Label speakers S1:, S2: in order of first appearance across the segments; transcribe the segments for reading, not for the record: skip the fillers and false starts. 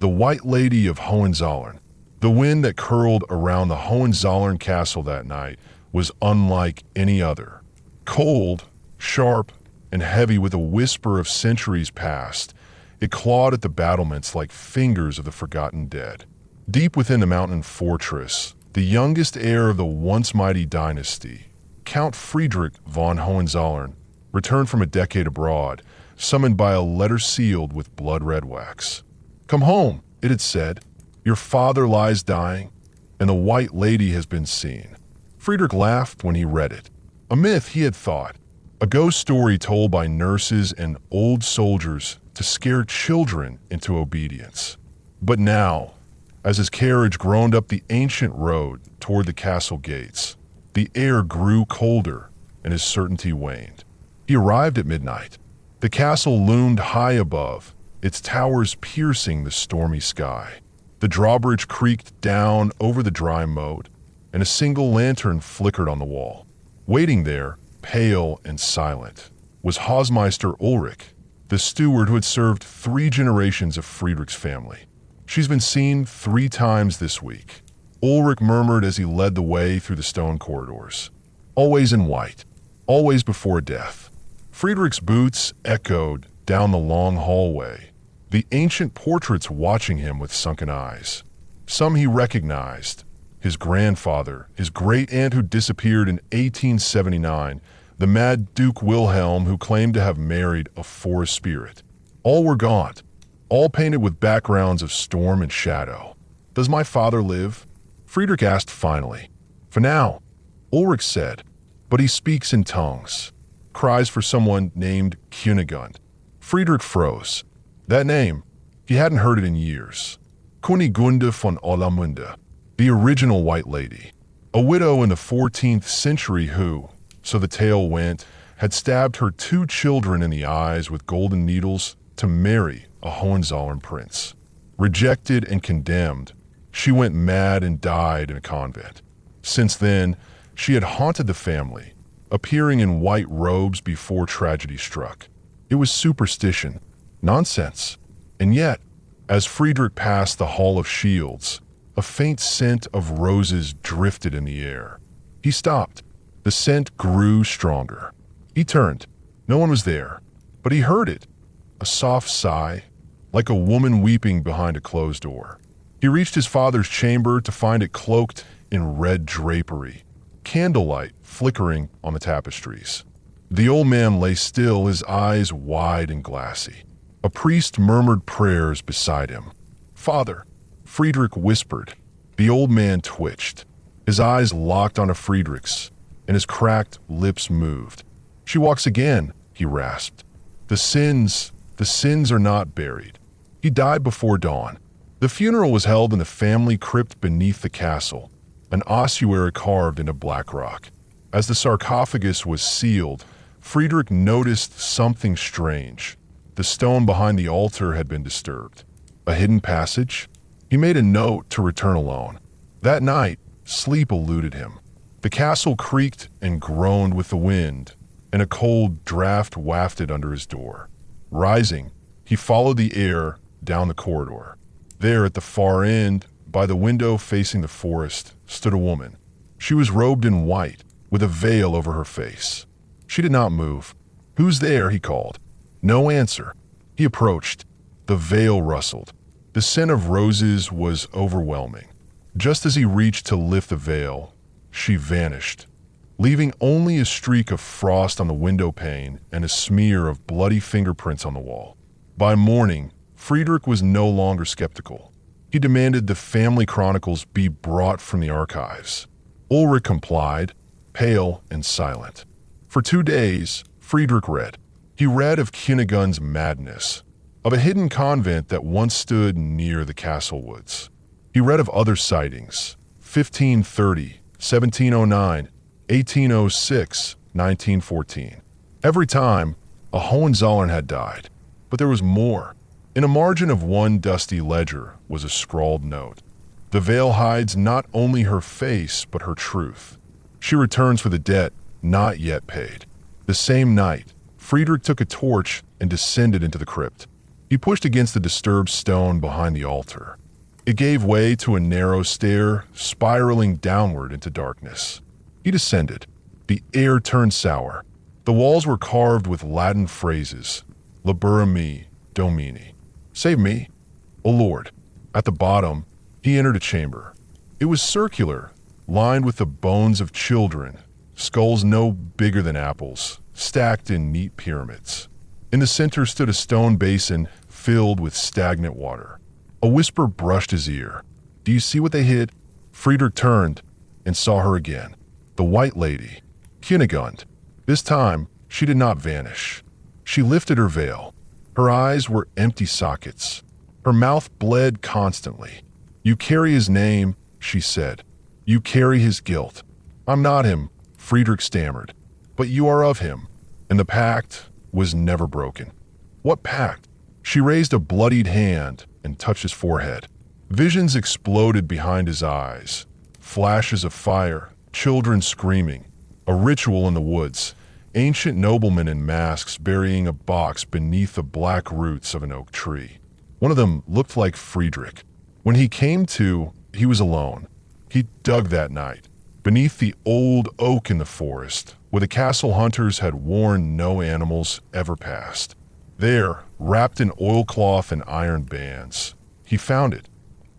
S1: The White Lady of Hohenzollern. The wind that curled around the Hohenzollern castle that night was unlike any other. Cold, sharp, and heavy with a whisper of centuries past, it clawed at the battlements like fingers of the forgotten dead. Deep within the mountain fortress, the youngest heir of the once mighty dynasty, Count Friedrich von Hohenzollern, returned from a decade abroad, summoned by a letter sealed with blood-red wax. "Come home," it had said. "Your father lies dying, and the White Lady has been seen." Friedrich laughed when he read it. A myth, he had thought. A ghost story told by nurses and old soldiers to scare children into obedience. But now, as his carriage groaned up the ancient road toward the castle gates, the air grew colder and his certainty waned. He arrived at midnight. The castle loomed high above, its towers piercing the stormy sky. The drawbridge creaked down over the dry moat, and a single lantern flickered on the wall. Waiting there, pale and silent, was Hausmeister Ulrich, the steward who had served 3 generations of Friedrich's family. "She's been seen 3 times this week," Ulrich murmured as he led the way through the stone corridors. "Always in white, always before death." Friedrich's boots echoed down the long hallway, the ancient portraits watching him with sunken eyes. Some he recognized: his grandfather, his great-aunt who disappeared in 1879, the mad Duke Wilhelm who claimed to have married a forest spirit. All were gaunt, all painted with backgrounds of storm and shadow. "Does my father live?" Friedrich asked finally. "For now," Ulrich said, "but he speaks in tongues." Cries for someone named Kunigunde. Friedrich froze. That name, he hadn't heard it in years. Kunigunde von Orlamünde, the original White Lady. A widow in the 14th century who, so the tale went, had stabbed her 2 children in the eyes with golden needles to marry a Hohenzollern prince. Rejected and condemned, she went mad and died in a convent. Since then, she had haunted the family, appearing in white robes before tragedy struck. It was superstition, nonsense. And yet, as Friedrich passed the Hall of Shields, a faint scent of roses drifted in the air. He stopped. The scent grew stronger. He turned. No one was there, but he heard it. A soft sigh, like a woman weeping behind a closed door. He reached his father's chamber to find it cloaked in red drapery, candlelight flickering on the tapestries. The old man lay still, his eyes wide and glassy. A priest murmured prayers beside him. "Father," Friedrich whispered. The old man twitched. His eyes locked onto Friedrich's, and his cracked lips moved. "She walks again," he rasped. The sins are not buried. He died before dawn." The funeral was held in the family crypt beneath the castle, an ossuary carved into black rock. As the sarcophagus was sealed, Friedrich noticed something strange. The stone behind the altar had been disturbed. A hidden passage? He made a note to return alone. That night, sleep eluded him. The castle creaked and groaned with the wind, and a cold draft wafted under his door. Rising, he followed the air down the corridor. There at the far end, by the window facing the forest, stood a woman. She was robed in white, with a veil over her face. She did not move. "Who's there?" he called. No answer. He approached. The veil rustled. The scent of roses was overwhelming. Just as he reached to lift the veil, she vanished, leaving only a streak of frost on the window pane and a smear of bloody fingerprints on the wall. By morning, Friedrich was no longer skeptical. He demanded the family chronicles be brought from the archives. Ulrich complied, pale and silent. For 2 days, Friedrich read. He read of Kunigunde's madness, of a hidden convent that once stood near the castle woods. He read of other sightings, 1530, 1709, 1806, 1914. Every time, a Hohenzollern had died. But there was more. In a margin of one dusty ledger was a scrawled note. "The veil hides not only her face, but her truth. She returns for the debt not yet paid." The same night, Friedrich took a torch and descended into the crypt. He pushed against the disturbed stone behind the altar. It gave way to a narrow stair, spiraling downward into darkness. He descended. The air turned sour. The walls were carved with Latin phrases. Libera me, Domini. Save me, O Lord. At the bottom, he entered a chamber. It was circular, lined with the bones of children, skulls no bigger than apples, stacked in neat pyramids. In the center stood a stone basin filled with stagnant water. A whisper brushed his ear. Do you see what they hid? Friedrich turned and saw her again. The White Lady, Kunigunde. This time, she did not vanish. She lifted her veil. Her eyes were empty sockets. Her mouth bled constantly. You carry his name, she said. You carry his guilt. I'm not him, Friedrich stammered. But you are of him, and the pact was never broken. What pact? She raised a bloodied hand and touched his forehead. Visions exploded behind his eyes. Flashes of fire, children screaming, a ritual in the woods, ancient noblemen in masks burying a box beneath the black roots of an oak tree. One of them looked like Friedrich. When he came to, he was alone. He dug that night, beneath the old oak in the forest, where the castle hunters had warned no animals ever passed. There, wrapped in oilcloth and iron bands, he found it,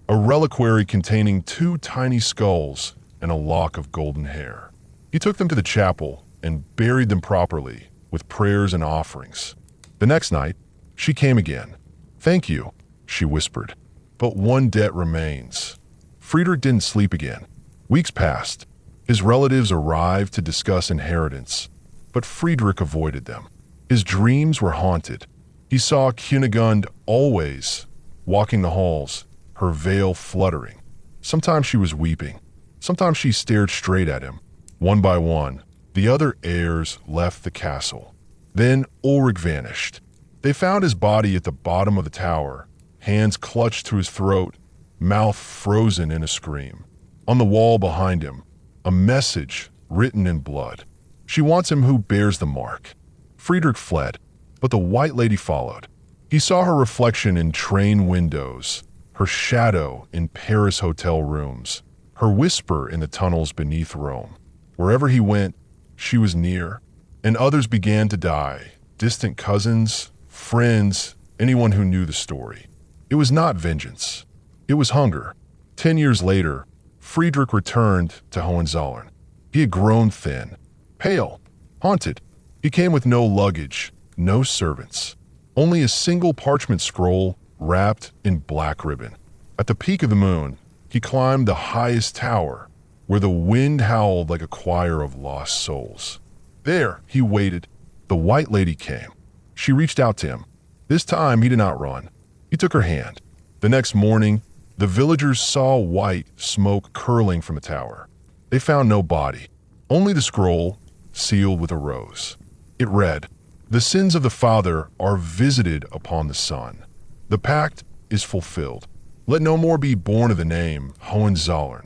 S1: a reliquary containing 2 tiny skulls and a lock of golden hair. He took them to the chapel and buried them properly with prayers and offerings. The next night, she came again. Thank you, she whispered, but one debt remains. Friedrich didn't sleep again. Weeks passed. His relatives arrived to discuss inheritance, but Friedrich avoided them. His dreams were haunted. He saw Kunigunde always walking the halls, her veil fluttering. Sometimes she was weeping. Sometimes she stared straight at him. One by one, the other heirs left the castle. Then Ulrich vanished. They found his body at the bottom of the tower, hands clutched to his throat, mouth frozen in a scream. On the wall behind him, a message written in blood. She wants him who bears the mark. Friedrich fled, but the White Lady followed. He saw her reflection in train windows, her shadow in Paris hotel rooms, her whisper in the tunnels beneath Rome. Wherever he went, she was near, and others began to die, distant cousins, friends, anyone who knew the story. It was not vengeance. It was hunger. 10 years later, Friedrich returned to Hohenzollern. He had grown thin, pale, haunted. He came with no luggage, no servants, only a single parchment scroll wrapped in black ribbon. At the peak of the moon, he climbed the highest tower, where the wind howled like a choir of lost souls. There, he waited. The White Lady came. She reached out to him. This time, he did not run. He took her hand. The next morning, the villagers saw white smoke curling from the tower. They found no body, only the scroll sealed with a rose. It read, "The sins of the father are visited upon the son. The pact is fulfilled. Let no more be born of the name Hohenzollern."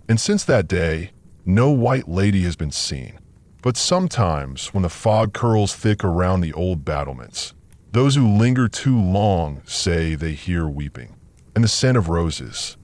S1: And since that day, no White Lady has been seen. But sometimes, when the fog curls thick around the old battlements, those who linger too long say they hear weeping, and the scent of roses,